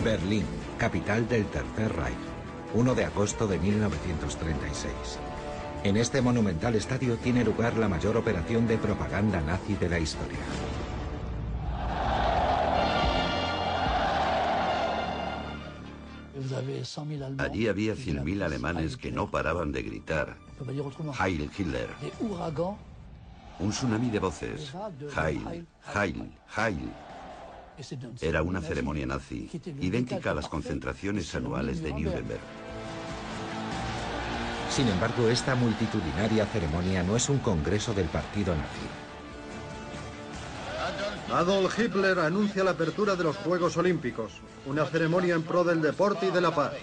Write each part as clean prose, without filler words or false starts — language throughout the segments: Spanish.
Berlín, capital del Tercer Reich, 1 de agosto de 1936. En este monumental estadio tiene lugar la mayor operación de propaganda nazi de la historia. Allí había 100.000 alemanes que no paraban de gritar Heil Hitler. Un tsunami de voces, Heil, Heil, Heil. Era una ceremonia nazi, idéntica a las concentraciones anuales de Nuremberg. Sin embargo, esta multitudinaria ceremonia no es un congreso del partido nazi. Adolf Hitler anuncia la apertura de los Juegos Olímpicos, una ceremonia en pro del deporte y de la paz.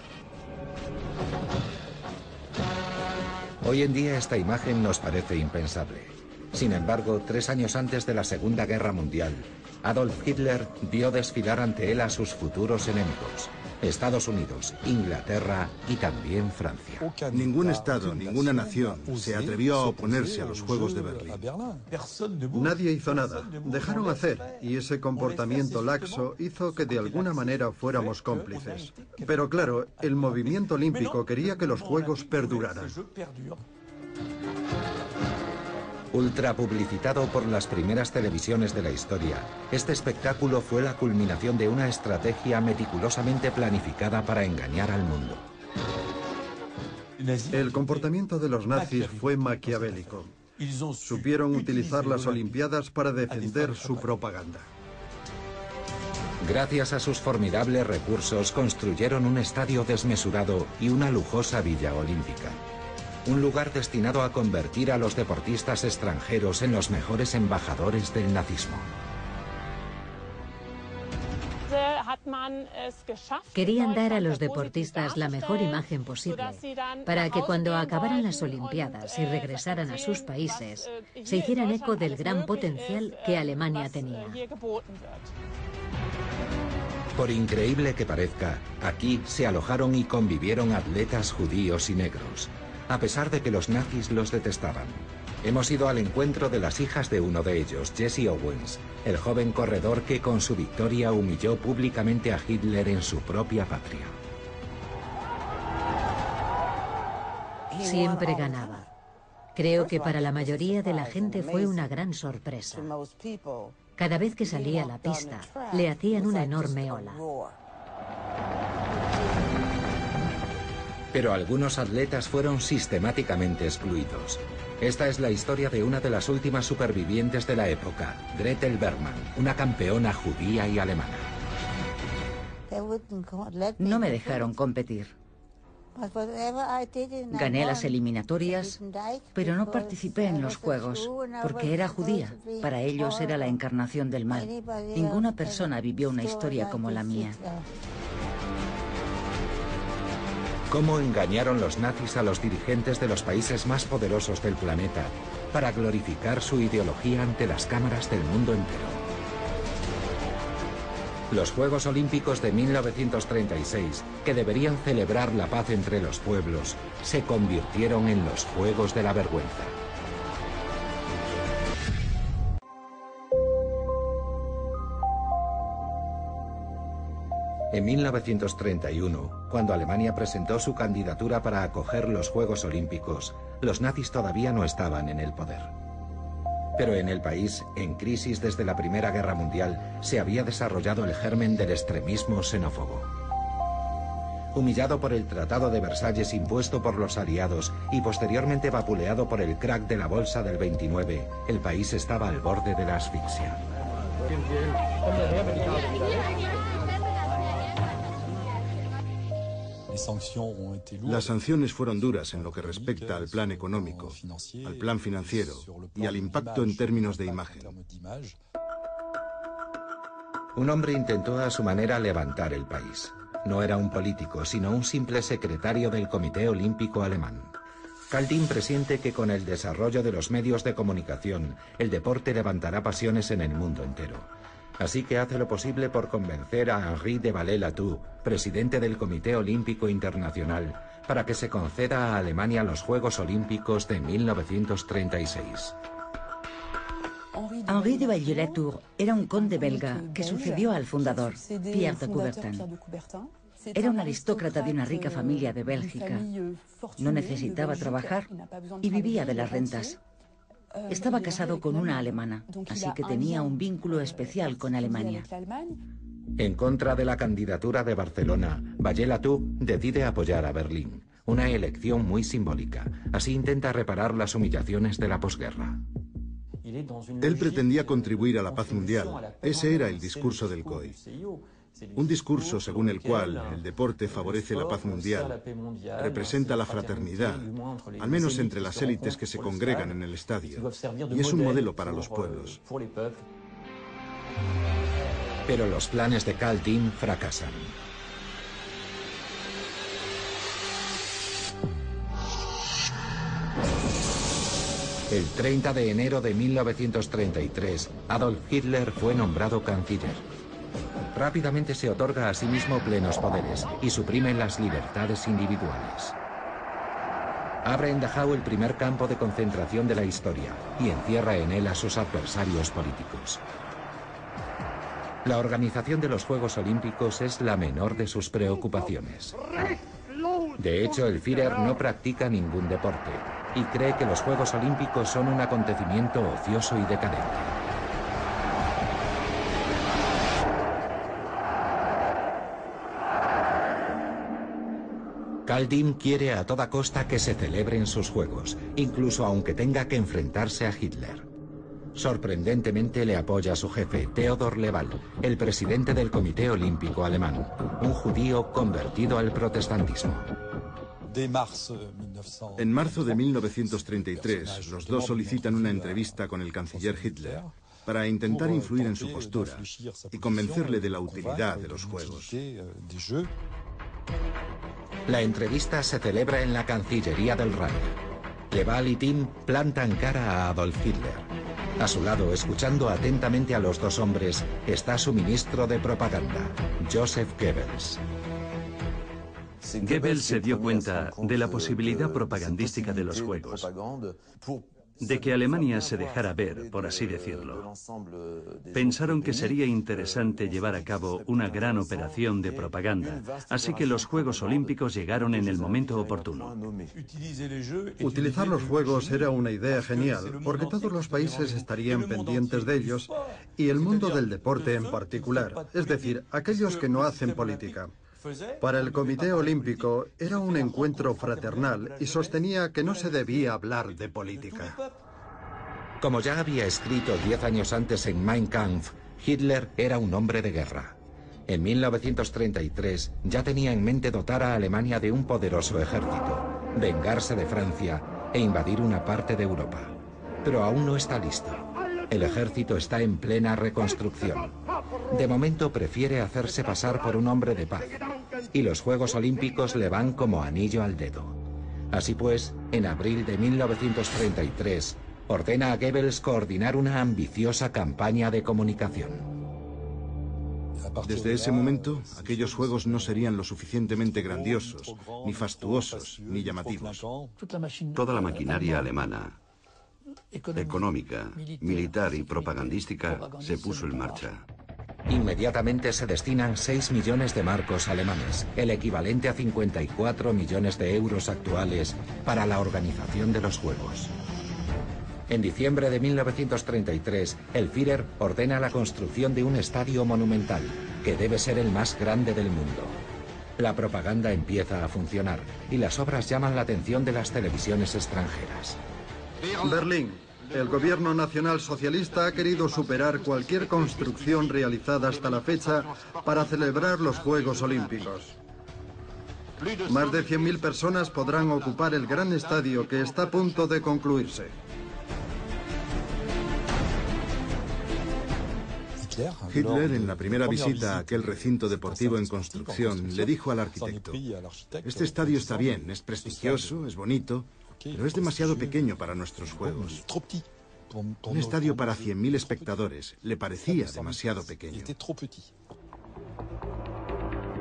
Hoy en día esta imagen nos parece impensable. Sin embargo, 3 años antes de la Segunda Guerra Mundial, Adolf Hitler vio desfilar ante él a sus futuros enemigos: Estados Unidos, Inglaterra y también Francia. Ningún estado, ninguna nación se atrevió a oponerse a los Juegos de Berlín. Nadie hizo nada, dejaron hacer, y ese comportamiento laxo hizo que de alguna manera fuéramos cómplices. Pero claro, el movimiento olímpico quería que los Juegos perduraran. Ultra publicitado por las primeras televisiones de la historia, este espectáculo fue la culminación de una estrategia meticulosamente planificada para engañar al mundo. El comportamiento de los nazis fue maquiavélico. Supieron utilizar las Olimpiadas para defender su propaganda. Gracias a sus formidables recursos, construyeron un estadio desmesurado y una lujosa villa olímpica. Un lugar destinado a convertir a los deportistas extranjeros en los mejores embajadores del nazismo. Querían dar a los deportistas la mejor imagen posible, para que cuando acabaran las Olimpiadas y regresaran a sus países, se hicieran eco del gran potencial que Alemania tenía. Por increíble que parezca, aquí se alojaron y convivieron atletas judíos y negros, a pesar de que los nazis los detestaban. Hemos ido al encuentro de las hijas de uno de ellos, Jesse Owens, el joven corredor que con su victoria humilló públicamente a Hitler en su propia patria. Siempre ganaba. Creo que para la mayoría de la gente fue una gran sorpresa. Cada vez que salía a la pista, le hacían una enorme ola. Pero algunos atletas fueron sistemáticamente excluidos. Esta es la historia de una de las últimas supervivientes de la época, Gretel Bergmann, una campeona judía y alemana. No me dejaron competir. Gané las eliminatorias, pero no participé en los Juegos, porque era judía. Para ellos era la encarnación del mal. Ninguna persona vivió una historia como la mía. ¿Cómo engañaron los nazis a los dirigentes de los países más poderosos del planeta para glorificar su ideología ante las cámaras del mundo entero? Los Juegos Olímpicos de 1936, que deberían celebrar la paz entre los pueblos, se convirtieron en los Juegos de la Vergüenza. En 1931, cuando Alemania presentó su candidatura para acoger los Juegos Olímpicos, los nazis todavía no estaban en el poder. Pero en el país, en crisis desde la Primera Guerra Mundial, se había desarrollado el germen del extremismo xenófobo. Humillado por el Tratado de Versalles impuesto por los aliados y posteriormente vapuleado por el crack de la bolsa del 29, el país estaba al borde de la asfixia. Las sanciones fueron duras en lo que respecta al plan económico, al plan financiero y al impacto en términos de imagen. Un hombre intentó a su manera levantar el país. No era un político, sino un simple secretario del Comité Olímpico Alemán. Kaldin presiente que con el desarrollo de los medios de comunicación, el deporte levantará pasiones en el mundo entero. Así que hace lo posible por convencer a Henri de Vallée-Latour, presidente del Comité Olímpico Internacional, para que se conceda a Alemania los Juegos Olímpicos de 1936. Henri de Valley-Latour era un conde belga que sucedió al fundador, Pierre de Coubertin. Era un aristócrata de una rica familia de Bélgica. No necesitaba trabajar y vivía de las rentas. Estaba casado con una alemana, así que tenía un vínculo especial con Alemania. En contra de la candidatura de Barcelona, Valley-Latour decide apoyar a Berlín, una elección muy simbólica. Así intenta reparar las humillaciones de la posguerra. Él pretendía contribuir a la paz mundial. Ese era el discurso del COI. Un discurso según el cual el deporte favorece la paz mundial, representa la fraternidad, al menos entre las élites que se congregan en el estadio, y es un modelo para los pueblos. Pero los planes de Caldin fracasan. El 30 de enero de 1933, Adolf Hitler fue nombrado canciller. Rápidamente se otorga a sí mismo plenos poderes y suprime las libertades individuales. Abre en Dachau el primer campo de concentración de la historia y encierra en él a sus adversarios políticos. La organización de los Juegos Olímpicos es la menor de sus preocupaciones. De hecho, el Führer no practica ningún deporte y cree que los Juegos Olímpicos son un acontecimiento ocioso y decadente. Caldin quiere a toda costa que se celebren sus Juegos, incluso aunque tenga que enfrentarse a Hitler. Sorprendentemente le apoya a su jefe, Theodor Leval, el presidente del Comité Olímpico Alemán, un judío convertido al protestantismo. En marzo de 1933, los dos solicitan una entrevista con el canciller Hitler para intentar influir en su postura y convencerle de la utilidad de los Juegos. La entrevista se celebra en la Cancillería del Reich. Leval y Tim plantan cara a Adolf Hitler. A su lado, escuchando atentamente a los dos hombres, está su ministro de propaganda, Joseph Goebbels. Goebbels se dio cuenta de la posibilidad propagandística de los Juegos, de que Alemania se dejara ver, por así decirlo. Pensaron que sería interesante llevar a cabo una gran operación de propaganda, así que los Juegos Olímpicos llegaron en el momento oportuno. Utilizar los Juegos era una idea genial, porque todos los países estarían pendientes de ellos y el mundo del deporte en particular, es decir, aquellos que no hacen política. Para el Comité Olímpico era un encuentro fraternal y sostenía que no se debía hablar de política. Como ya había escrito 10 años antes en Mein Kampf, Hitler era un hombre de guerra. En 1933 ya tenía en mente dotar a Alemania de un poderoso ejército, vengarse de Francia e invadir una parte de Europa. Pero aún no está listo. El ejército está en plena reconstrucción. De momento prefiere hacerse pasar por un hombre de paz. Y los Juegos Olímpicos le van como anillo al dedo. Así pues, en abril de 1933, ordena a Goebbels coordinar una ambiciosa campaña de comunicación. Desde ese momento, aquellos Juegos no serían lo suficientemente grandiosos, ni fastuosos, ni llamativos. Toda la maquinaria alemana, económica, militar y propagandística, se puso en marcha. Inmediatamente se destinan 6 millones de marcos alemanes, el equivalente a 54 millones de euros actuales, para la organización de los Juegos. En diciembre de 1933, el Führer ordena la construcción de un estadio monumental, que debe ser el más grande del mundo. La propaganda empieza a funcionar y las obras llaman la atención de las televisiones extranjeras. Berlín. El gobierno nacional socialista ha querido superar cualquier construcción realizada hasta la fecha para celebrar los Juegos Olímpicos. Más de 100.000 personas podrán ocupar el gran estadio que está a punto de concluirse. Hitler, en la primera visita a aquel recinto deportivo en construcción, le dijo al arquitecto: "Este estadio está bien, es prestigioso, es bonito, pero es demasiado pequeño para nuestros Juegos". Un estadio para 100.000 espectadores le parecía demasiado pequeño.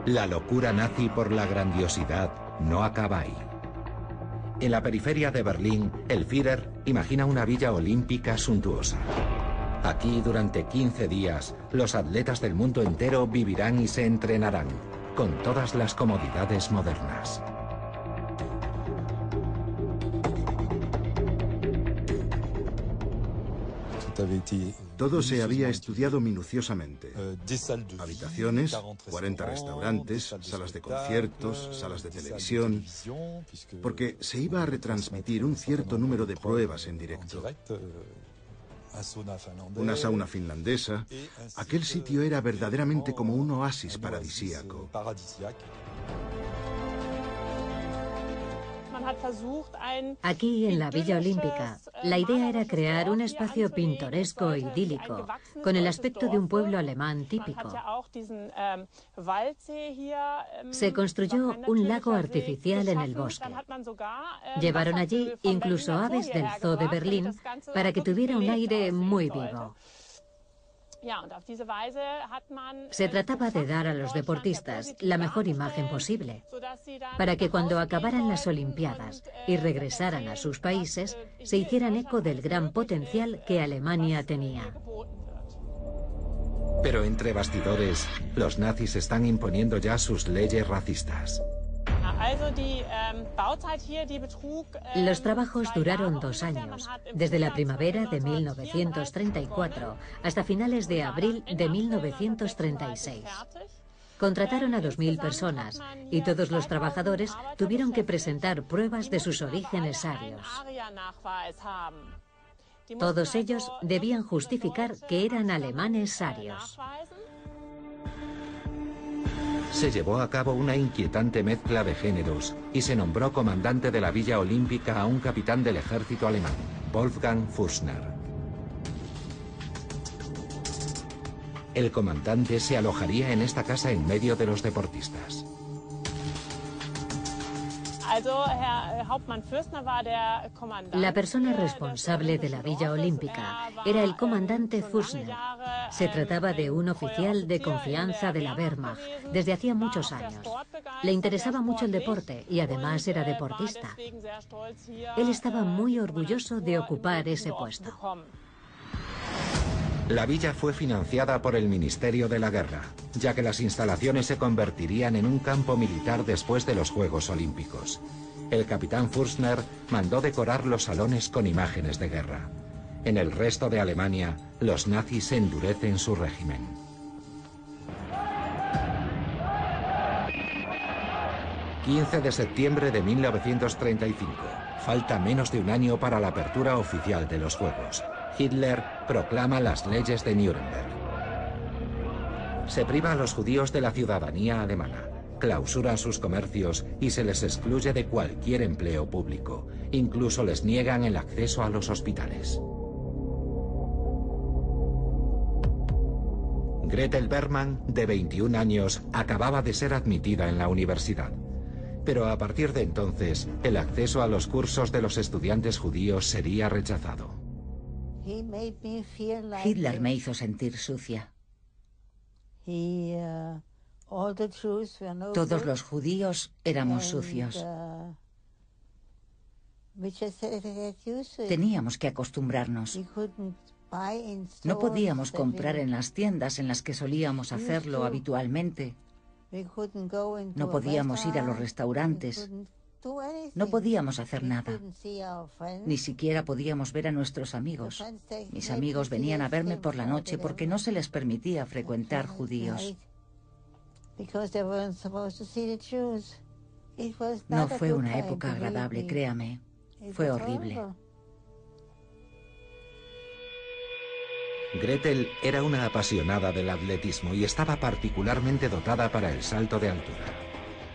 La locura nazi por la grandiosidad no acaba ahí. En la periferia de Berlín, el Führer imagina una villa olímpica suntuosa. Aquí, durante 15 días, los atletas del mundo entero vivirán y se entrenarán, con todas las comodidades modernas. Todo se había estudiado minuciosamente. Habitaciones, 40 restaurantes, salas de conciertos, salas de televisión, porque se iba a retransmitir un cierto número de pruebas en directo. Una sauna finlandesa. Aquel sitio era verdaderamente como un oasis paradisíaco. Aquí, en la Villa Olímpica, la idea era crear un espacio pintoresco e idílico, con el aspecto de un pueblo alemán típico. Se construyó un lago artificial en el bosque. Llevaron allí incluso aves del Zoo de Berlín para que tuviera un aire muy vivo. Se trataba de dar a los deportistas la mejor imagen posible, para que cuando acabaran las Olimpiadas y regresaran a sus países, se hicieran eco del gran potencial que Alemania tenía. Pero entre bastidores, los nazis están imponiendo ya sus leyes racistas. Los trabajos duraron 2 años, desde la primavera de 1934 hasta finales de abril de 1936. Contrataron a 2000 personas y todos los trabajadores tuvieron que presentar pruebas de sus orígenes arios. Todos ellos debían justificar que eran alemanes arios. Se llevó a cabo una inquietante mezcla de géneros y se nombró comandante de la Villa Olímpica a un capitán del ejército alemán, Wolfgang Fürstner. El comandante se alojaría en esta casa en medio de los deportistas. La persona responsable de la Villa Olímpica era el comandante Fürstner. Se trataba de un oficial de confianza de la Wehrmacht desde hacía muchos años. Le interesaba mucho el deporte y además era deportista. Él estaba muy orgulloso de ocupar ese puesto. La villa fue financiada por el Ministerio de la Guerra, ya que las instalaciones se convertirían en un campo militar después de los Juegos Olímpicos. El capitán Fürstner mandó decorar los salones con imágenes de guerra. En el resto de Alemania, los nazis endurecen su régimen. ...15 de septiembre de 1935. Falta menos de un año para la apertura oficial de los Juegos. Hitler proclama las leyes de Nuremberg. Se priva a los judíos de la ciudadanía alemana, clausura sus comercios y se les excluye de cualquier empleo público. Incluso les niegan el acceso a los hospitales. Gretel Bergmann, de 21 años, acababa de ser admitida en la universidad. Pero a partir de entonces, el acceso a los cursos de los estudiantes judíos sería rechazado. Hitler me hizo sentir sucia. Todos los judíos éramos sucios. Teníamos que acostumbrarnos. No podíamos comprar en las tiendas en las que solíamos hacerlo habitualmente. No podíamos ir a los restaurantes. No podíamos hacer nada. Ni siquiera podíamos ver a nuestros amigos. Mis amigos venían a verme por la noche porque no se les permitía frecuentar judíos. No fue una época agradable, créame. Fue horrible. Gretel era una apasionada del atletismo y estaba particularmente dotada para el salto de altura.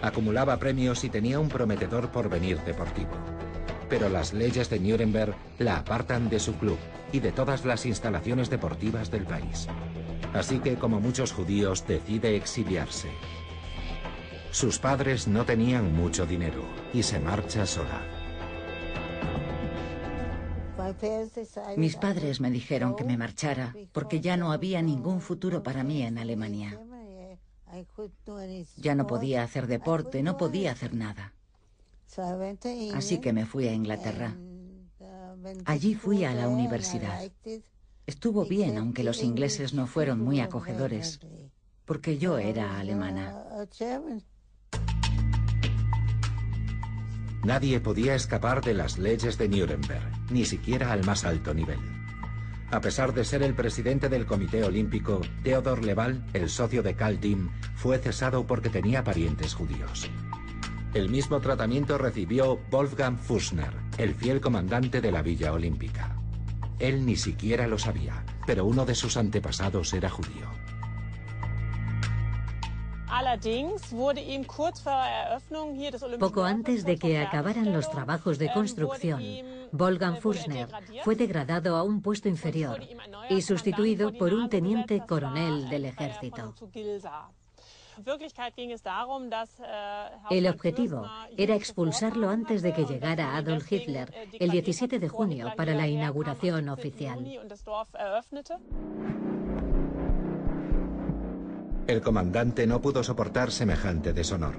Acumulaba premios y tenía un prometedor porvenir deportivo. Pero las leyes de Nuremberg la apartan de su club y de todas las instalaciones deportivas del país. Así que, como muchos judíos, decide exiliarse. Sus padres no tenían mucho dinero y se marcha sola. Mis padres me dijeron que me marchara porque ya no había ningún futuro para mí en Alemania. Ya no podía hacer deporte, no podía hacer nada. Así que me fui a Inglaterra. Allí fui a la universidad. Estuvo bien, aunque los ingleses no fueron muy acogedores, porque yo era alemana. Nadie podía escapar de las leyes de Nuremberg, ni siquiera al más alto nivel. A pesar de ser el presidente del Comité Olímpico, Theodor Leval, el socio de Karl Timm, fue cesado porque tenía parientes judíos. El mismo tratamiento recibió Wolfgang Fürstner, el fiel comandante de la Villa Olímpica. Él ni siquiera lo sabía, pero uno de sus antepasados era judío. Poco antes de que acabaran los trabajos de construcción, Wolfgang Fürstner fue degradado a un puesto inferior y sustituido por un teniente coronel del ejército. El objetivo era expulsarlo antes de que llegara Adolf Hitler el 17 de junio para la inauguración oficial. El comandante no pudo soportar semejante deshonor.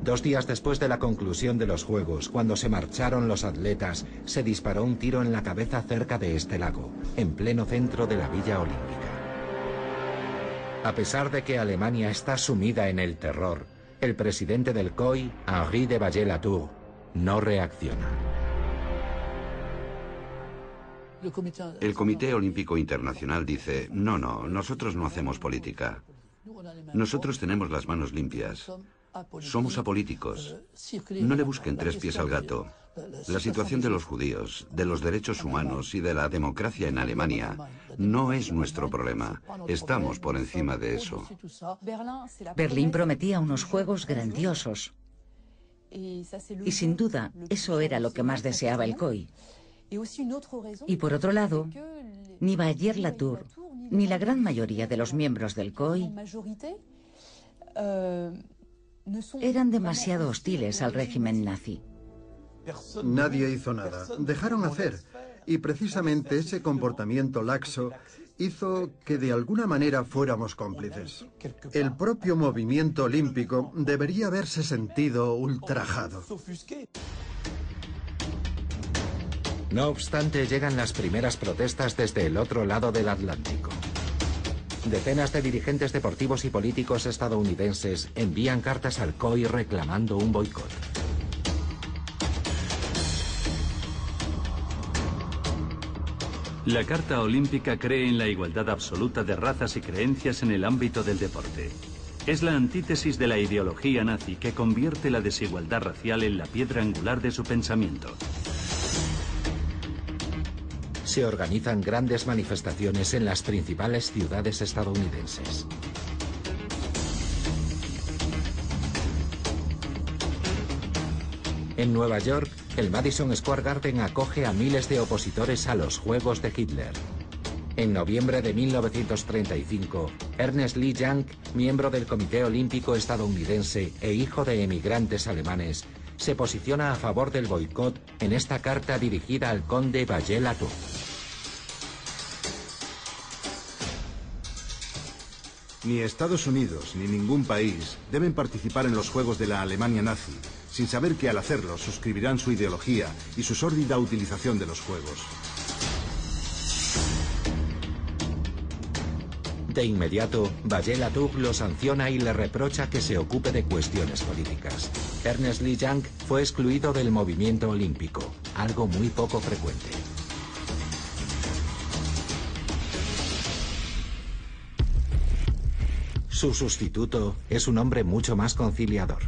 2 días después de la conclusión de los Juegos, cuando se marcharon los atletas, se disparó un tiro en la cabeza cerca de este lago, en pleno centro de la Villa Olímpica. A pesar de que Alemania está sumida en el terror, el presidente del COI, Henri de Vallée-Latour, no reacciona. El Comité Olímpico Internacional dice, no, nosotros no hacemos política. Nosotros tenemos las manos limpias. Somos apolíticos. No le busquen 3 pies al gato. La situación de los judíos, de los derechos humanos y de la democracia en Alemania no es nuestro problema. Estamos por encima de eso. Berlín prometía unos juegos grandiosos. Y sin duda, eso era lo que más deseaba el COI. Y por otro lado, ni Vallée-Latour, ni la gran mayoría de los miembros del COI eran demasiado hostiles al régimen nazi. Nadie hizo nada. Dejaron hacer. Y precisamente ese comportamiento laxo hizo que de alguna manera fuéramos cómplices. El propio movimiento olímpico debería haberse sentido ultrajado. No obstante, llegan las primeras protestas desde el otro lado del Atlántico. Decenas de dirigentes deportivos y políticos estadounidenses envían cartas al COI reclamando un boicot. La Carta Olímpica cree en la igualdad absoluta de razas y creencias en el ámbito del deporte. Es la antítesis de la ideología nazi que convierte la desigualdad racial en la piedra angular de su pensamiento. Se organizan grandes manifestaciones en las principales ciudades estadounidenses. En Nueva York, el Madison Square Garden acoge a miles de opositores a los Juegos de Hitler. En noviembre de 1935, Ernest Lee Young, miembro del Comité Olímpico estadounidense e hijo de emigrantes alemanes, se posiciona a favor del boicot en esta carta dirigida al conde Vallée-Latour. Ni Estados Unidos ni ningún país deben participar en los Juegos de la Alemania nazi, sin saber que al hacerlo suscribirán su ideología y su sórdida utilización de los Juegos. De inmediato, Vallée-Latour lo sanciona y le reprocha que se ocupe de cuestiones políticas. Ernest Lee Young fue excluido del movimiento olímpico, algo muy poco frecuente. Su sustituto es un hombre mucho más conciliador.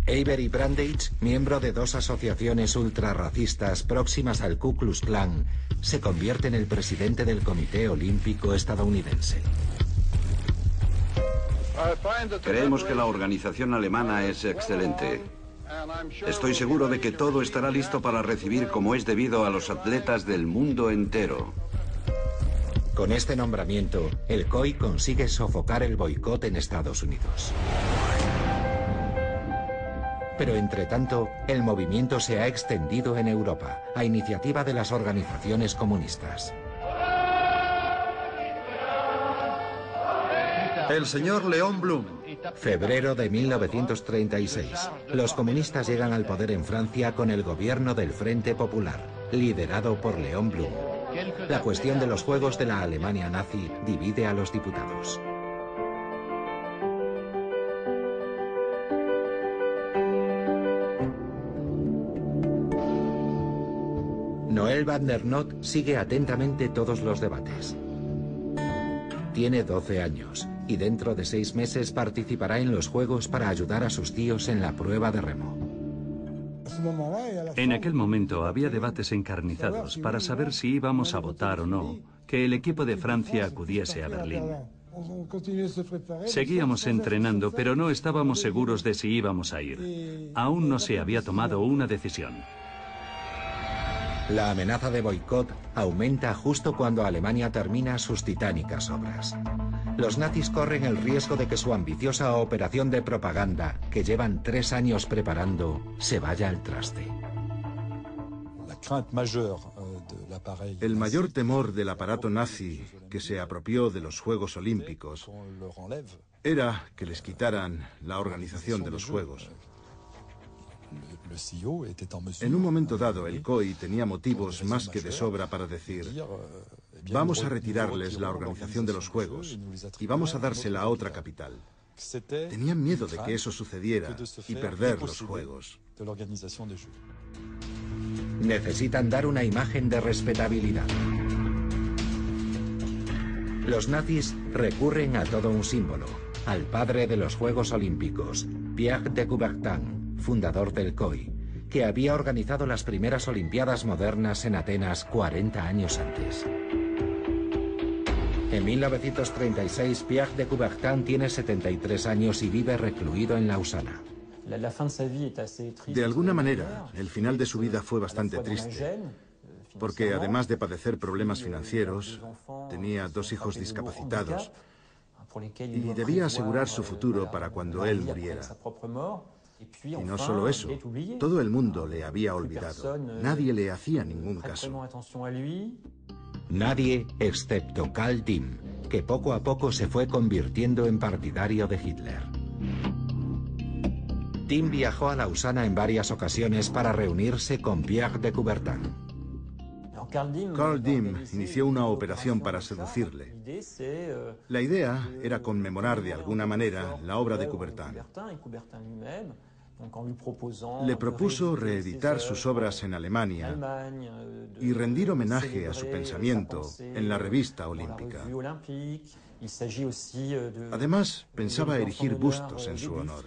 Avery Brundage, miembro de 2 asociaciones ultrarracistas próximas al Ku Klux Klan, se convierte en el presidente del Comité Olímpico estadounidense. Creemos que la organización alemana es excelente. Estoy seguro de que todo estará listo para recibir como es debido a los atletas del mundo entero. Con este nombramiento, el COI consigue sofocar el boicot en Estados Unidos. Pero entre tanto, el movimiento se ha extendido en Europa, a iniciativa de las organizaciones comunistas. El señor Léon Blum. Febrero de 1936. Los comunistas llegan al poder en Francia con el gobierno del Frente Popular, liderado por Léon Blum. La cuestión de los juegos de la Alemania nazi divide a los diputados. Noel van der Noot sigue atentamente todos los debates. Tiene 12 años y dentro de 6 meses participará en los Juegos para ayudar a sus tíos en la prueba de remo. En aquel momento había debates encarnizados para saber si íbamos a votar o no que el equipo de Francia acudiese a Berlín. Seguíamos entrenando, pero no estábamos seguros de si íbamos a ir. Aún no se había tomado una decisión. La amenaza de boicot aumenta justo cuando Alemania termina sus titánicas obras. Los nazis corren el riesgo de que su ambiciosa operación de propaganda, que llevan 3 años preparando, se vaya al traste. El mayor temor del aparato nazi que se apropió de los Juegos Olímpicos era que les quitaran la organización de los Juegos. En un momento dado, el COI tenía motivos más que de sobra para decir: vamos a retirarles la organización de los Juegos y vamos a dársela a otra capital. Tenían miedo de que eso sucediera y perder los Juegos. Necesitan dar una imagen de respetabilidad. Los nazis recurren a todo un símbolo, al padre de los Juegos Olímpicos, Pierre de Coubertin, fundador del COI, que había organizado las primeras Olimpiadas modernas en Atenas 40 años antes. En 1936, Pierre de Coubertin tiene 73 años y vive recluido en Lausana. De alguna manera, el final de su vida fue bastante triste, porque además de padecer problemas financieros, tenía 2 hijos discapacitados y debía asegurar su futuro para cuando él muriera. Y no solo eso, todo el mundo le había olvidado. Nadie le hacía ningún caso. Nadie excepto Karl Diem, que poco a poco se fue convirtiendo en partidario de Hitler. Diem viajó a Lausana en varias ocasiones para reunirse con Pierre de Coubertin. Karl Diem inició una operación para seducirle. La idea era conmemorar de alguna manera la obra de Coubertin. Le propuso reeditar sus obras en Alemania y rendir homenaje a su pensamiento en la revista olímpica. Además, pensaba erigir bustos en su honor.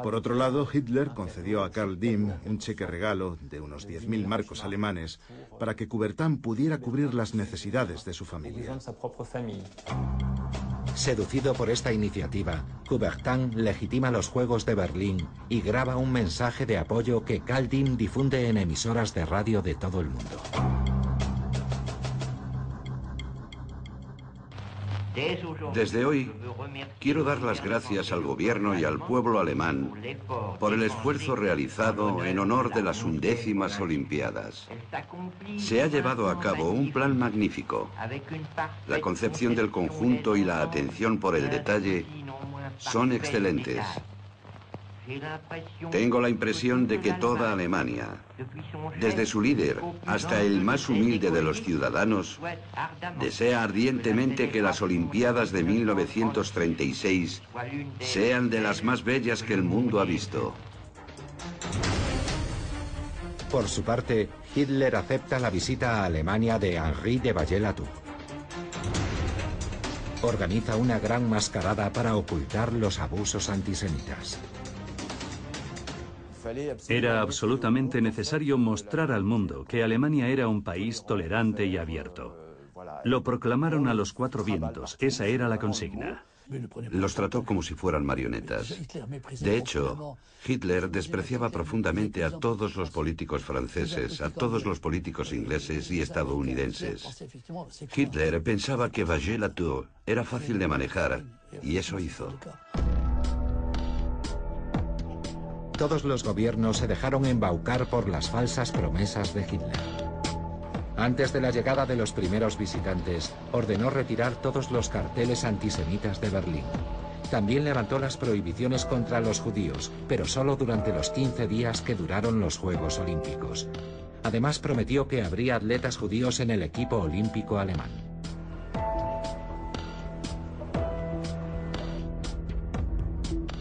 Por otro lado, Hitler concedió a Karl Diem un cheque regalo de unos 10.000 marcos alemanes para que Coubertin pudiera cubrir las necesidades de su familia. Seducido por esta iniciativa, Coubertin legitima los Juegos de Berlín y graba un mensaje de apoyo que Karl Diem difunde en emisoras de radio de todo el mundo. Desde hoy, quiero dar las gracias al gobierno y al pueblo alemán por el esfuerzo realizado en honor de las 11ª Olimpiadas. Se ha llevado a cabo un plan magnífico. La concepción del conjunto y la atención por el detalle son excelentes. Tengo la impresión de que toda Alemania, desde su líder hasta el más humilde de los ciudadanos, desea ardientemente que las Olimpiadas de 1936 sean de las más bellas que el mundo ha visto. Por su parte, Hitler acepta la visita a Alemania de Henri de Vallée-Latour. Organiza una gran mascarada para ocultar los abusos antisemitas. Era absolutamente necesario mostrar al mundo que Alemania era un país tolerante y abierto. Lo proclamaron a los 4 vientos, esa era la consigna. Los trató como si fueran marionetas. De hecho, Hitler despreciaba profundamente a todos los políticos franceses, a todos los políticos ingleses y estadounidenses. Hitler pensaba que Vallée-Latour era fácil de manejar, y eso hizo. Todos los gobiernos se dejaron embaucar por las falsas promesas de Hitler. Antes de la llegada de los primeros visitantes, ordenó retirar todos los carteles antisemitas de Berlín. También levantó las prohibiciones contra los judíos, pero solo durante los 15 días que duraron los Juegos Olímpicos. Además, prometió que habría atletas judíos en el equipo olímpico alemán.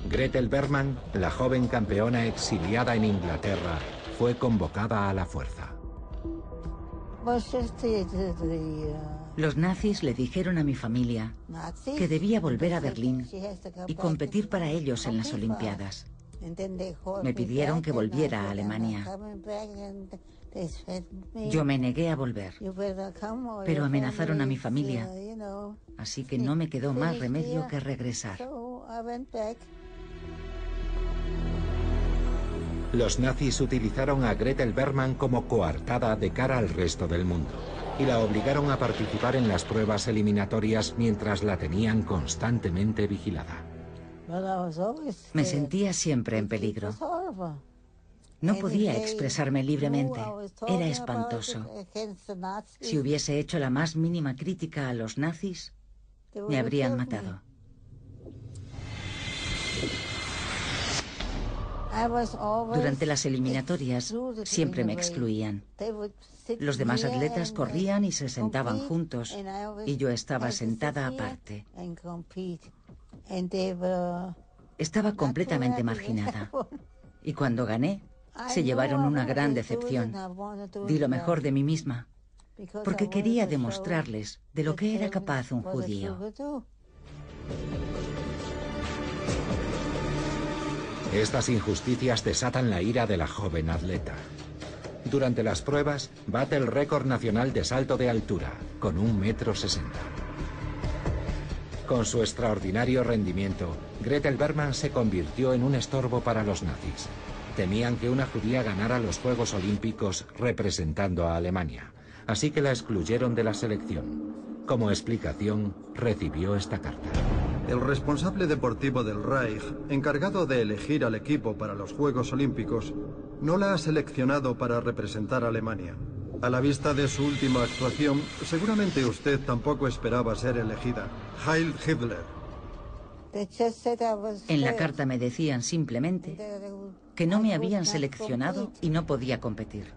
Gretel Bergmann, la joven campeona exiliada en Inglaterra, fue convocada a la fuerza. Los nazis le dijeron a mi familia que debía volver a Berlín y competir para ellos en las Olimpiadas. Me pidieron que volviera a Alemania. Yo me negué a volver, pero amenazaron a mi familia, así que no me quedó más remedio que regresar. Los nazis utilizaron a Gretel Bergmann como coartada de cara al resto del mundo y la obligaron a participar en las pruebas eliminatorias mientras la tenían constantemente vigilada. Me sentía siempre en peligro. No podía expresarme libremente. Era espantoso. Si hubiese hecho la más mínima crítica a los nazis, me habrían matado. Durante las eliminatorias siempre me excluían. Los demás atletas corrían y se sentaban juntos y yo estaba sentada aparte. Estaba completamente marginada. Y cuando gané, se llevaron una gran decepción. Di lo mejor de mí misma, porque quería demostrarles de lo que era capaz un judío. Estas injusticias desatan la ira de la joven atleta. Durante las pruebas, bate el récord nacional de salto de altura, con 1,60 m. Con su extraordinario rendimiento, Gretel Bergmann se convirtió en un estorbo para los nazis. Temían que una judía ganara los Juegos Olímpicos representando a Alemania, así que la excluyeron de la selección. Como explicación, recibió esta carta. El responsable deportivo del Reich, encargado de elegir al equipo para los Juegos Olímpicos, no la ha seleccionado para representar a Alemania. A la vista de su última actuación, seguramente usted tampoco esperaba ser elegida. Heil Hitler. En la carta me decían simplemente que no me habían seleccionado y no podía competir.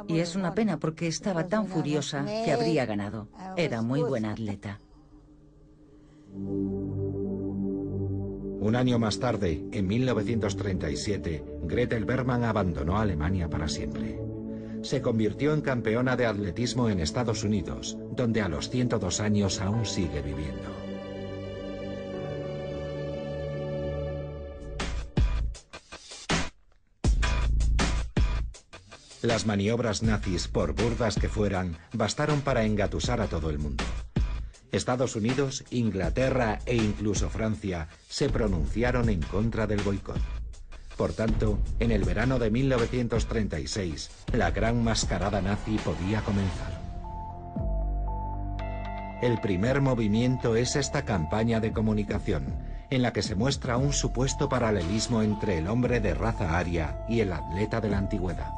Y es una pena porque estaba tan furiosa que habría ganado. Era muy buena atleta. Un año más tarde, en 1937, Gretel Bergmann abandonó Alemania para siempre. Se convirtió en campeona de atletismo en Estados Unidos, donde a los 102 años aún sigue viviendo. Las maniobras nazis, por burdas que fueran, bastaron para engatusar a todo el mundo. Estados Unidos, Inglaterra e incluso Francia se pronunciaron en contra del boicot. Por tanto, en el verano de 1936, la gran mascarada nazi podía comenzar. El primer movimiento es esta campaña de comunicación, en la que se muestra un supuesto paralelismo entre el hombre de raza aria y el atleta de la antigüedad.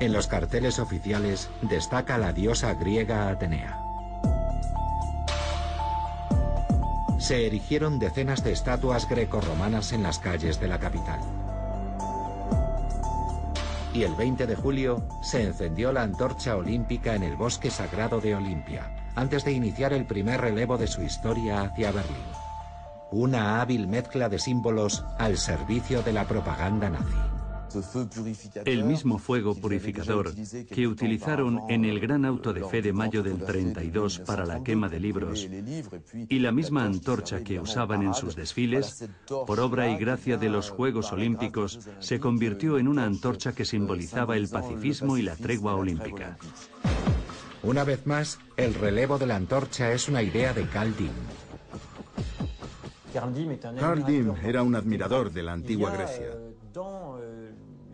En los carteles oficiales destaca la diosa griega Atenea. Se erigieron decenas de estatuas grecorromanas en las calles de la capital. Y el 20 de julio se encendió la antorcha olímpica en el bosque sagrado de Olimpia, antes de iniciar el primer relevo de su historia hacia Berlín. Una hábil mezcla de símbolos al servicio de la propaganda nazi. El mismo fuego purificador que utilizaron en el gran auto de fe de mayo del 32 para la quema de libros y la misma antorcha que usaban en sus desfiles, por obra y gracia de los Juegos Olímpicos, se convirtió en una antorcha que simbolizaba el pacifismo y la tregua olímpica. Una vez más, el relevo de la antorcha es una idea de Karl Diem. Karl Diem era un admirador de la antigua Grecia.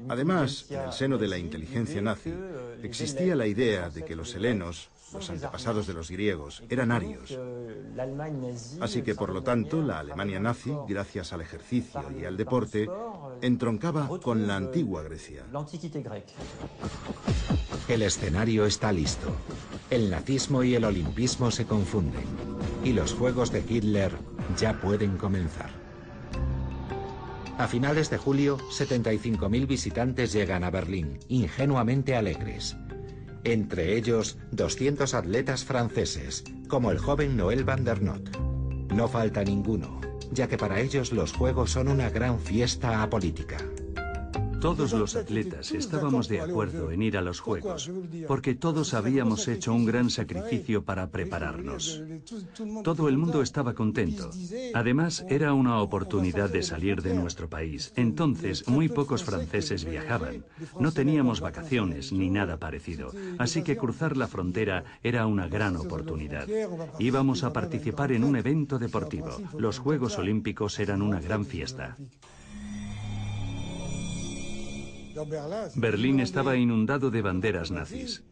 Además, en el seno de la inteligencia nazi, existía la idea de que los helenos, los antepasados de los griegos, eran arios. Así que, por lo tanto, la Alemania nazi, gracias al ejercicio y al deporte, entroncaba con la antigua Grecia. El escenario está listo. El nazismo y el olimpismo se confunden. Y los juegos de Hitler ya pueden comenzar. A finales de julio, 75.000 visitantes llegan a Berlín, ingenuamente alegres. Entre ellos, 200 atletas franceses, como el joven Noël van der Noot. No falta ninguno, ya que para ellos los Juegos son una gran fiesta apolítica. Todos los atletas estábamos de acuerdo en ir a los Juegos, porque todos habíamos hecho un gran sacrificio para prepararnos. Todo el mundo estaba contento. Además, era una oportunidad de salir de nuestro país. Entonces, muy pocos franceses viajaban. No teníamos vacaciones ni nada parecido. Así que cruzar la frontera era una gran oportunidad. Íbamos a participar en un evento deportivo. Los Juegos Olímpicos eran una gran fiesta. Berlín estaba inundado de banderas nazis.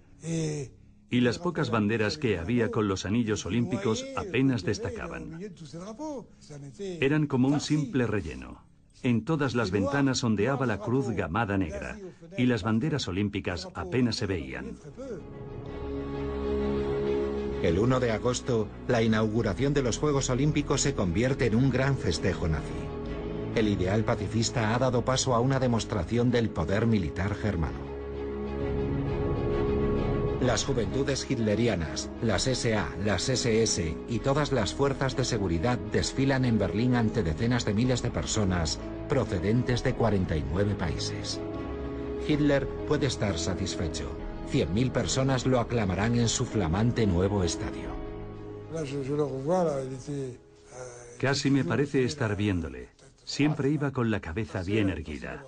Y las pocas banderas que había con los anillos olímpicos apenas destacaban. Eran como un simple relleno. En todas las ventanas ondeaba la cruz gamada negra, y las banderas olímpicas apenas se veían. El 1 de agosto, la inauguración de los Juegos Olímpicos se convierte en un gran festejo nazi. El ideal pacifista ha dado paso a una demostración del poder militar germano. Las juventudes hitlerianas, las SA, las SS y todas las fuerzas de seguridad desfilan en Berlín ante decenas de miles de personas procedentes de 49 países. Hitler puede estar satisfecho. 100.000 personas lo aclamarán en su flamante nuevo estadio. Casi me parece estar viéndole. Siempre iba con la cabeza bien erguida.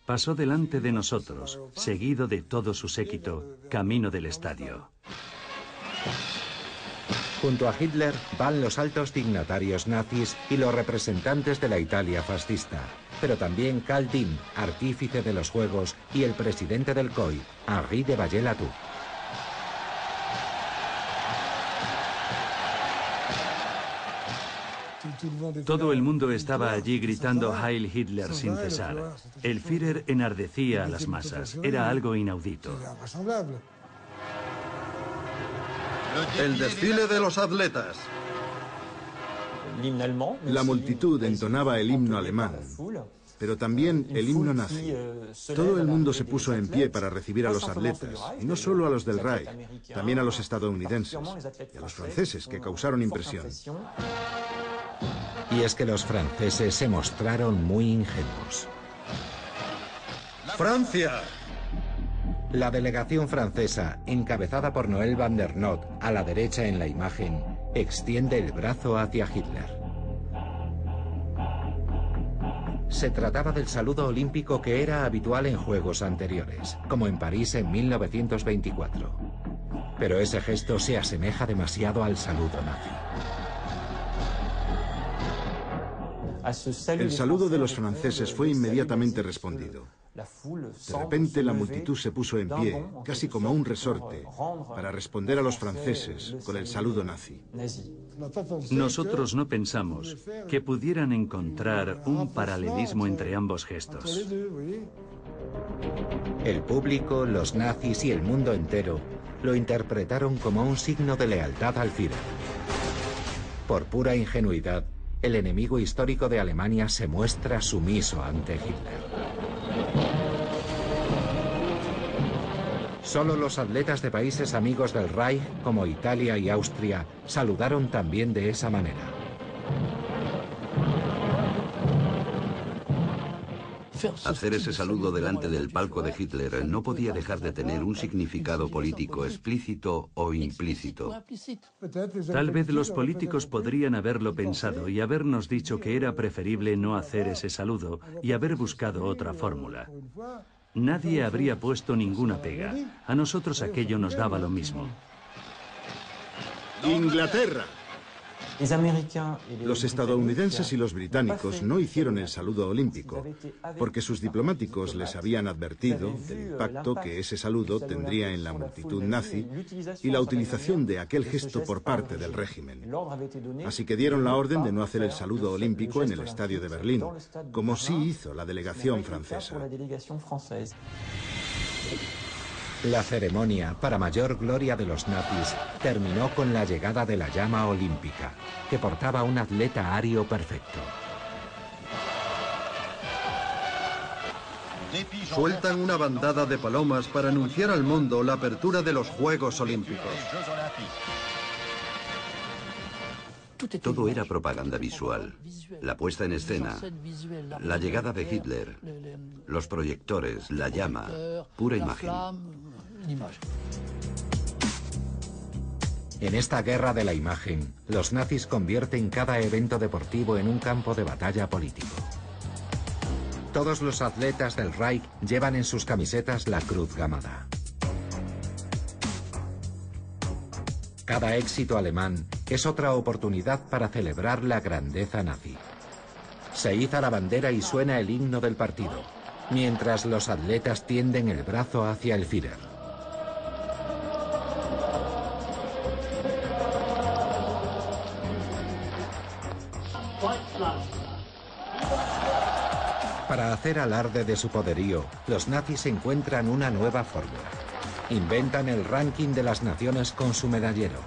Pasó delante de nosotros, seguido de todo su séquito, camino del estadio. Junto a Hitler van los altos dignatarios nazis y los representantes de la Italia fascista, pero también Karl Diem, artífice de los Juegos, y el presidente del COI, Henri de Vallée-Latour. Todo el mundo estaba allí gritando Heil Hitler sin cesar. El Führer enardecía a las masas. Era algo inaudito. El desfile de los atletas. La multitud entonaba el himno alemán, pero también el himno nazi. Todo el mundo se puso en pie para recibir a los atletas, y no solo a los del Reich, también a los estadounidenses y a los franceses, que causaron impresión. Y es que los franceses se mostraron muy ingenuos. ¡Francia! La delegación francesa, encabezada por Noël van der Noot, a la derecha en la imagen, extiende el brazo hacia Hitler. Se trataba del saludo olímpico que era habitual en Juegos anteriores, como en París en 1924. Pero ese gesto se asemeja demasiado al saludo nazi. El saludo de los franceses fue inmediatamente respondido. De repente la multitud se puso en pie, casi como un resorte, para responder a los franceses con el saludo nazi. Nosotros no pensamos que pudieran encontrar un paralelismo entre ambos gestos. El público, los nazis y el mundo entero lo interpretaron como un signo de lealtad al Führer. Por pura ingenuidad, el enemigo histórico de Alemania se muestra sumiso ante Hitler. Solo los atletas de países amigos del Reich, como Italia y Austria, saludaron también de esa manera. Hacer ese saludo delante del palco de Hitler no podía dejar de tener un significado político explícito o implícito. Tal vez los políticos podrían haberlo pensado y habernos dicho que era preferible no hacer ese saludo y haber buscado otra fórmula. Nadie habría puesto ninguna pega. A nosotros aquello nos daba lo mismo. ¡Inglaterra! Los estadounidenses y los británicos no hicieron el saludo olímpico, porque sus diplomáticos les habían advertido del impacto que ese saludo tendría en la multitud nazi y la utilización de aquel gesto por parte del régimen. Así que dieron la orden de no hacer el saludo olímpico en el estadio de Berlín, como sí hizo la delegación francesa. La ceremonia, para mayor gloria de los nazis, terminó con la llegada de la llama olímpica, que portaba un atleta ario perfecto. Sueltan una bandada de palomas para anunciar al mundo la apertura de los Juegos Olímpicos. Todo era propaganda visual. La puesta en escena, la llegada de Hitler, los proyectores, la llama, pura imagen. En esta guerra de la imagen, los nazis convierten cada evento deportivo en un campo de batalla político. Todos los atletas del Reich llevan en sus camisetas la cruz gamada. Cada éxito alemán es otra oportunidad para celebrar la grandeza nazi. Se iza la bandera y suena el himno del partido, mientras los atletas tienden el brazo hacia el Führer. Para hacer alarde de su poderío, los nazis encuentran una nueva fórmula. Inventan el ranking de las naciones con su medallero,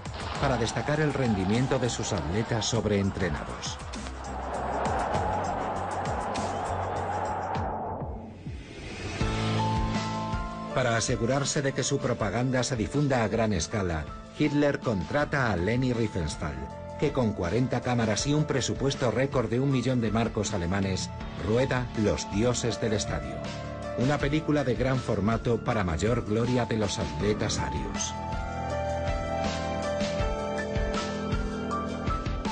para destacar el rendimiento de sus atletas sobreentrenados. Para asegurarse de que su propaganda se difunda a gran escala, Hitler contrata a Leni Riefenstahl, que con 40 cámaras y un presupuesto récord de 1 millón de marcos alemanes, rueda Los dioses del estadio. Una película de gran formato para mayor gloria de los atletas arios.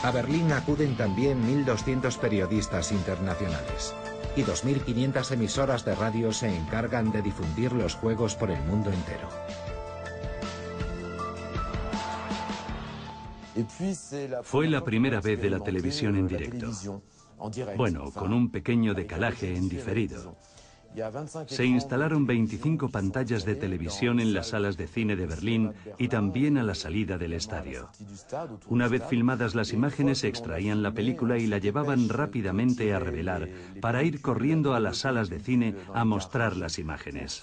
A Berlín acuden también 1.200 periodistas internacionales. Y 2.500 emisoras de radio se encargan de difundir los juegos por el mundo entero. Fue la primera vez de la televisión en directo. Bueno, con un pequeño decalaje en diferido. Se instalaron 25 pantallas de televisión en las salas de cine de Berlín y también a la salida del estadio. Una vez filmadas las imágenes, se extraían la película y la llevaban rápidamente a revelar para ir corriendo a las salas de cine a mostrar las imágenes.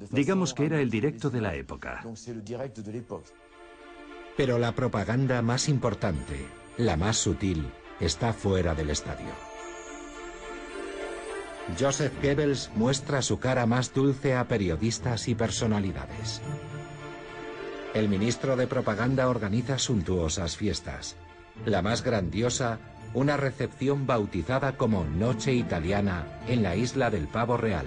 Digamos que era el directo de la época. Pero la propaganda más importante, la más sutil, está fuera del estadio. Joseph Goebbels muestra su cara más dulce a periodistas y personalidades. El ministro de propaganda organiza suntuosas fiestas. La más grandiosa, una recepción bautizada como Noche Italiana en la isla del Pavo Real,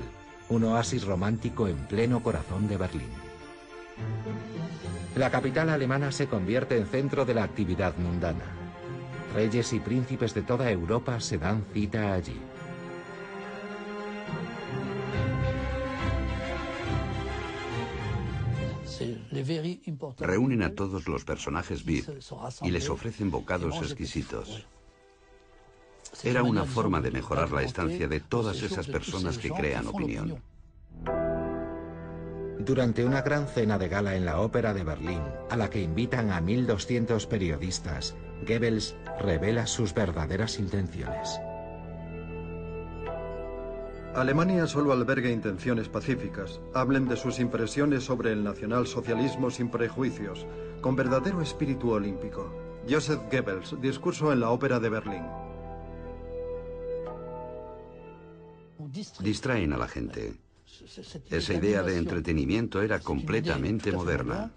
un oasis romántico en pleno corazón de Berlín. La capital alemana se convierte en centro de la actividad mundana. Reyes y príncipes de toda Europa se dan cita allí. Reúnen a todos los personajes VIP y les ofrecen bocados exquisitos. Era una forma de mejorar la estancia de todas esas personas que crean opinión. Durante una gran cena de gala en la Ópera de Berlín, a la que invitan a 1.200 periodistas, Goebbels revela sus verdaderas intenciones. Alemania solo alberga intenciones pacíficas. Hablen de sus impresiones sobre el nacionalsocialismo sin prejuicios, con verdadero espíritu olímpico. Joseph Goebbels, discurso en la Ópera de Berlín. Distraen a la gente. Esa idea de entretenimiento era completamente moderna.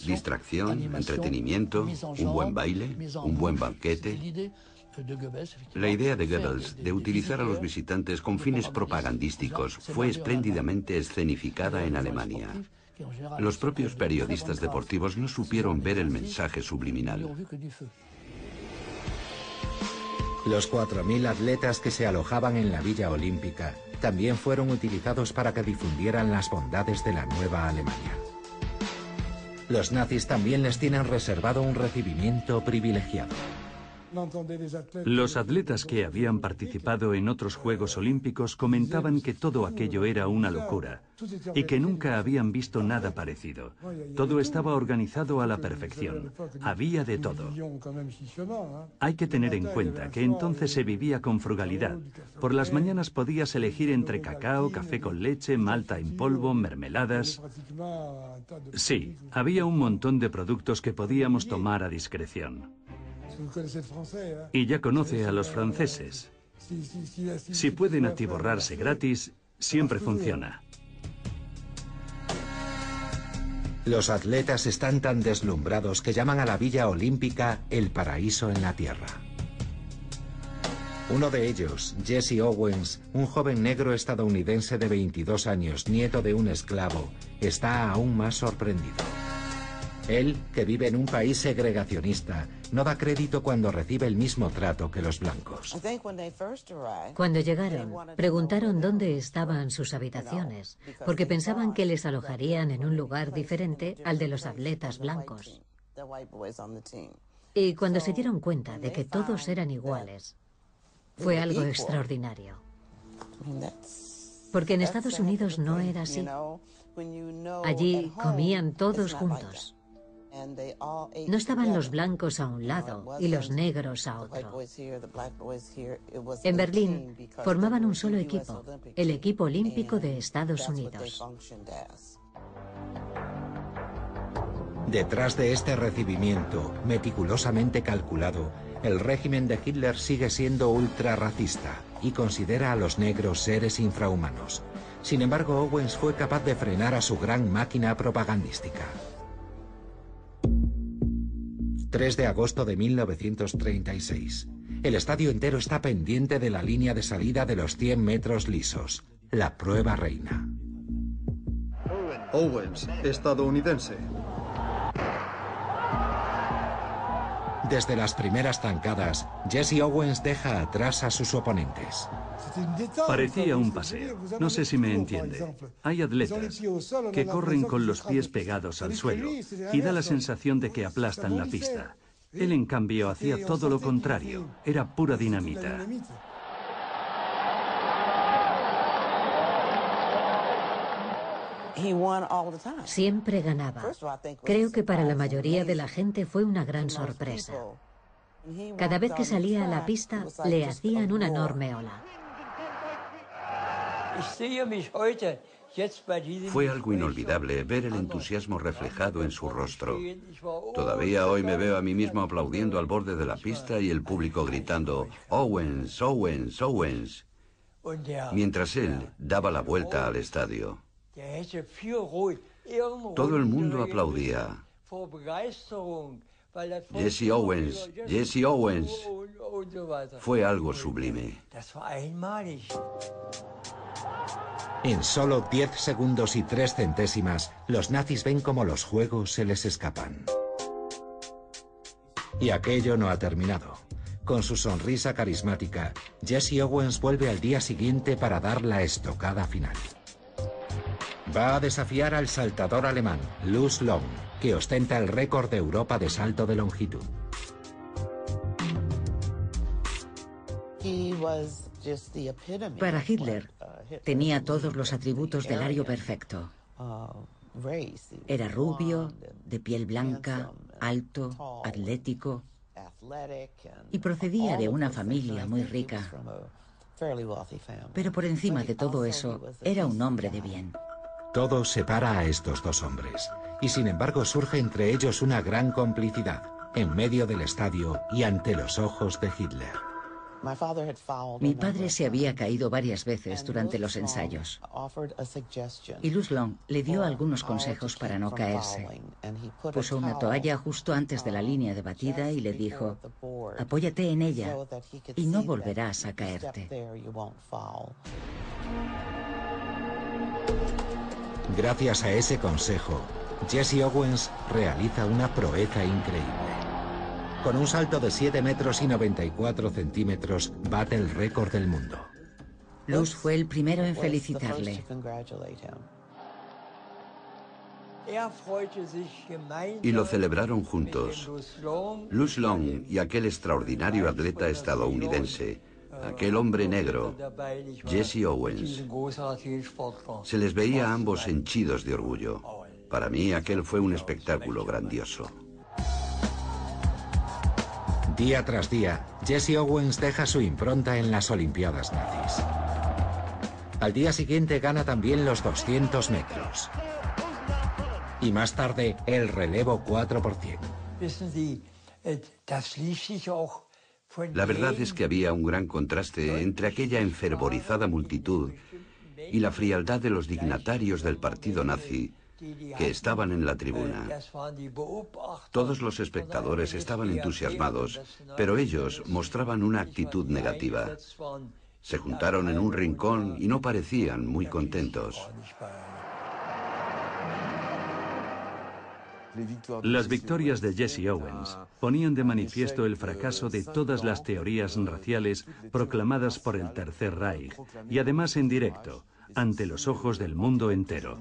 Distracción, entretenimiento, un buen baile, un buen banquete. La idea de Goebbels de utilizar a los visitantes con fines propagandísticos fue espléndidamente escenificada en Alemania. Los propios periodistas deportivos no supieron ver el mensaje subliminal. Los 4.000 atletas que se alojaban en la Villa Olímpica también fueron utilizados para que difundieran las bondades de la nueva Alemania. Los nazis también les tienen reservado un recibimiento privilegiado. Los atletas que habían participado en otros Juegos Olímpicos comentaban que todo aquello era una locura y que nunca habían visto nada parecido. Todo estaba organizado a la perfección. Había de todo. Hay que tener en cuenta que entonces se vivía con frugalidad. Por las mañanas podías elegir entre cacao, café con leche, malta en polvo, mermeladas. Sí, había un montón de productos que podíamos tomar a discreción. Y ya conoce a los franceses. Si pueden atiborrarse gratis, siempre funciona. Los atletas están tan deslumbrados que llaman a la Villa Olímpica el paraíso en la tierra. Uno de ellos, Jesse Owens, un joven negro estadounidense de 22 años, nieto de un esclavo, está aún más sorprendido. Él, que vive en un país segregacionista, no da crédito cuando recibe el mismo trato que los blancos. Cuando llegaron, preguntaron dónde estaban sus habitaciones, porque pensaban que les alojarían en un lugar diferente al de los atletas blancos. Y cuando se dieron cuenta de que todos eran iguales, fue algo extraordinario. Porque en Estados Unidos no era así. Allí comían todos juntos. No estaban los blancos a un lado y los negros a otro. En Berlín formaban un solo equipo, el equipo olímpico de Estados Unidos. Detrás de este recibimiento, meticulosamente calculado, el régimen de Hitler sigue siendo ultrarracista y considera a los negros seres infrahumanos. Sin embargo, Owens fue capaz de frenar a su gran máquina propagandística. 3 de agosto de 1936. El estadio entero está pendiente de la línea de salida de los 100 metros lisos, la prueba reina. Owens, estadounidense. Desde las primeras zancadas, Jesse Owens deja atrás a sus oponentes. Parecía un paseo. No sé si me entiende. Hay atletas que corren con los pies pegados al suelo y da la sensación de que aplastan la pista. Él, en cambio, hacía todo lo contrario. Era pura dinamita. Siempre ganaba. Creo que para la mayoría de la gente fue una gran sorpresa. Cada vez que salía a la pista, le hacían una enorme ola. Fue algo inolvidable ver el entusiasmo reflejado en su rostro. Todavía hoy me veo a mí mismo aplaudiendo al borde de la pista y el público gritando «Owens, Owens, Owens», mientras él daba la vuelta al estadio. Todo el mundo aplaudía. Jesse Owens, Jesse Owens. Fue algo sublime. En solo 10 segundos y 3 centésimas, los nazis ven cómo los juegos se les escapan. Y aquello no ha terminado. Con su sonrisa carismática, Jesse Owens vuelve al día siguiente para dar la estocada final. Va a desafiar al saltador alemán, Luz Long, que ostenta el récord de Europa de salto de longitud. Para Hitler, tenía todos los atributos del ario perfecto. Era rubio, de piel blanca, alto, atlético, y procedía de una familia muy rica. Pero por encima de todo eso, era un hombre de bien. Todo separa a estos dos hombres, y sin embargo surge entre ellos una gran complicidad, en medio del estadio y ante los ojos de Hitler. Mi padre se había caído varias veces durante los ensayos, y Luz Long le dio algunos consejos para no caerse. Puso una toalla justo antes de la línea de batida y le dijo: apóyate en ella y no volverás a caerte. Gracias a ese consejo, Jesse Owens realiza una proeza increíble. Con un salto de 7 metros y 94 centímetros, bate el récord del mundo. Luz fue el primero en felicitarle. Y lo celebraron juntos. Luz Long y aquel extraordinario atleta estadounidense, aquel hombre negro, Jesse Owens. Se les veía a ambos henchidos de orgullo. Para mí aquel fue un espectáculo grandioso. Día tras día, Jesse Owens deja su impronta en las Olimpiadas nazis. Al día siguiente gana también los 200 metros. Y más tarde, el relevo 4 por 100. La verdad es que había un gran contraste entre aquella enfervorizada multitud y la frialdad de los dignatarios del partido nazi que estaban en la tribuna. Todos los espectadores estaban entusiasmados, pero ellos mostraban una actitud negativa. Se juntaron en un rincón y no parecían muy contentos. Las victorias de Jesse Owens ponían de manifiesto el fracaso de todas las teorías raciales proclamadas por el Tercer Reich, y además en directo, ante los ojos del mundo entero.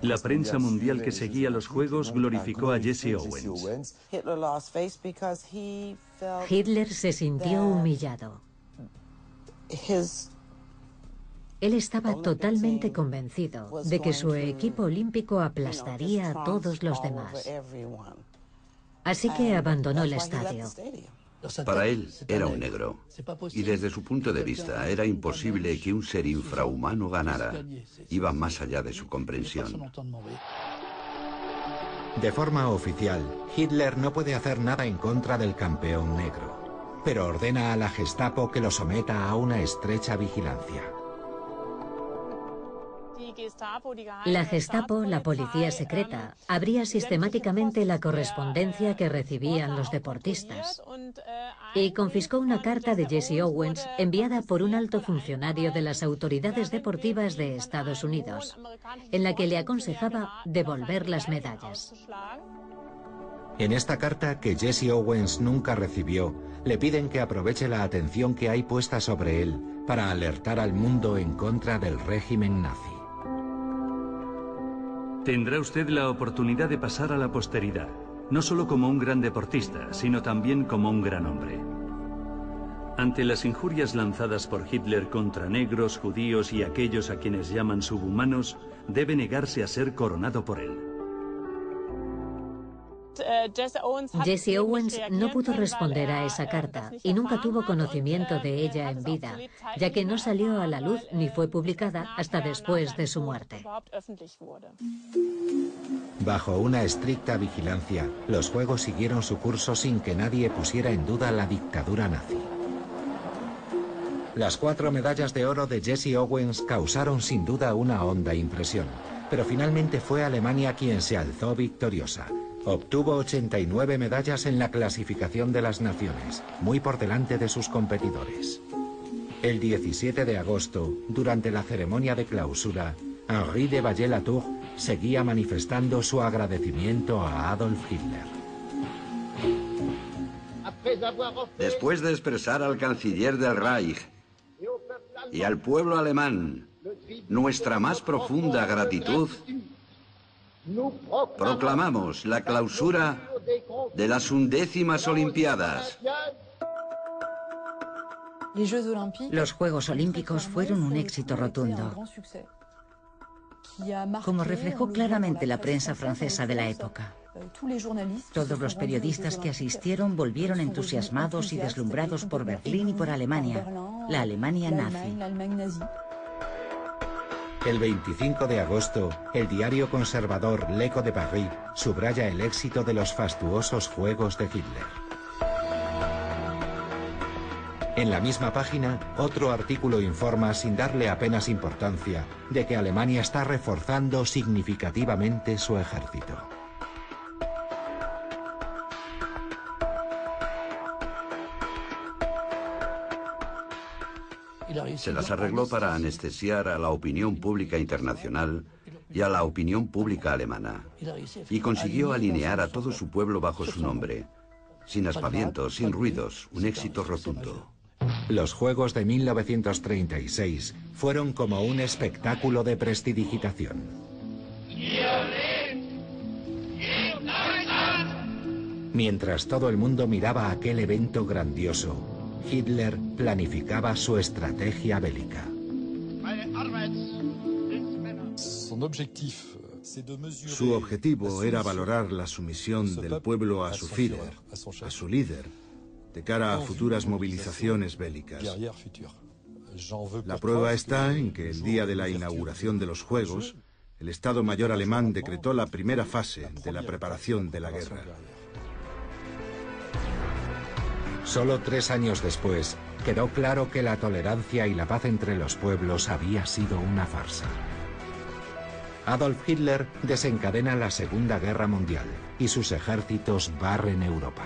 La prensa mundial que seguía los Juegos glorificó a Jesse Owens. Hitler se sintió humillado. Él estaba totalmente convencido de que su equipo olímpico aplastaría a todos los demás. Así que abandonó el estadio. Para él era un negro, y desde su punto de vista era imposible que un ser infrahumano ganara. Iba más allá de su comprensión. De forma oficial, Hitler no puede hacer nada en contra del campeón negro, pero ordena a la Gestapo que lo someta a una estrecha vigilancia. La Gestapo, la policía secreta, abría sistemáticamente la correspondencia que recibían los deportistas y confiscó una carta de Jesse Owens enviada por un alto funcionario de las autoridades deportivas de Estados Unidos, en la que le aconsejaba devolver las medallas. En esta carta, que Jesse Owens nunca recibió, le piden que aproveche la atención que hay puesta sobre él para alertar al mundo en contra del régimen nazi. Tendrá usted la oportunidad de pasar a la posteridad, no solo como un gran deportista, sino también como un gran hombre. Ante las injurias lanzadas por Hitler contra negros, judíos y aquellos a quienes llaman subhumanos, debe negarse a ser coronado por él. Jesse Owens no pudo responder a esa carta y nunca tuvo conocimiento de ella en vida, ya que no salió a la luz ni fue publicada hasta después de su muerte. Bajo una estricta vigilancia, los Juegos siguieron su curso sin que nadie pusiera en duda la dictadura nazi. Las 4 medallas de oro de Jesse Owens causaron sin duda una honda impresión, pero finalmente fue Alemania quien se alzó victoriosa. Obtuvo 89 medallas en la clasificación de las naciones, muy por delante de sus competidores. El 17 de agosto, durante la ceremonia de clausura, Henri de Vallée-Latour seguía manifestando su agradecimiento a Adolf Hitler. Después de expresar al canciller del Reich y al pueblo alemán nuestra más profunda gratitud, proclamamos la clausura de las 11ª Olimpiadas. Los Juegos Olímpicos fueron un éxito rotundo, como reflejó claramente la prensa francesa de la época. Todos los periodistas que asistieron volvieron entusiasmados y deslumbrados por Berlín y por Alemania, la Alemania nazi. El 25 de agosto, el diario conservador L'Echo de Paris subraya el éxito de los fastuosos Juegos de Hitler. En la misma página, otro artículo informa, sin darle apenas importancia, de que Alemania está reforzando significativamente su ejército. Se las arregló para anestesiar a la opinión pública internacional y a la opinión pública alemana, y consiguió alinear a todo su pueblo bajo su nombre, sin aspavientos, sin ruidos, un éxito rotundo. Los Juegos de 1936 fueron como un espectáculo de prestidigitación. Mientras todo el mundo miraba aquel evento grandioso, Hitler planificaba su estrategia bélica. Su objetivo era valorar la sumisión del pueblo a su Führer, a su líder, de cara a futuras movilizaciones bélicas. La prueba está en que el día de la inauguración de los Juegos, el Estado Mayor alemán decretó la primera fase de la preparación de la guerra. Solo 3 años después, quedó claro que la tolerancia y la paz entre los pueblos había sido una farsa. Adolf Hitler desencadena la Segunda Guerra Mundial y sus ejércitos barren Europa.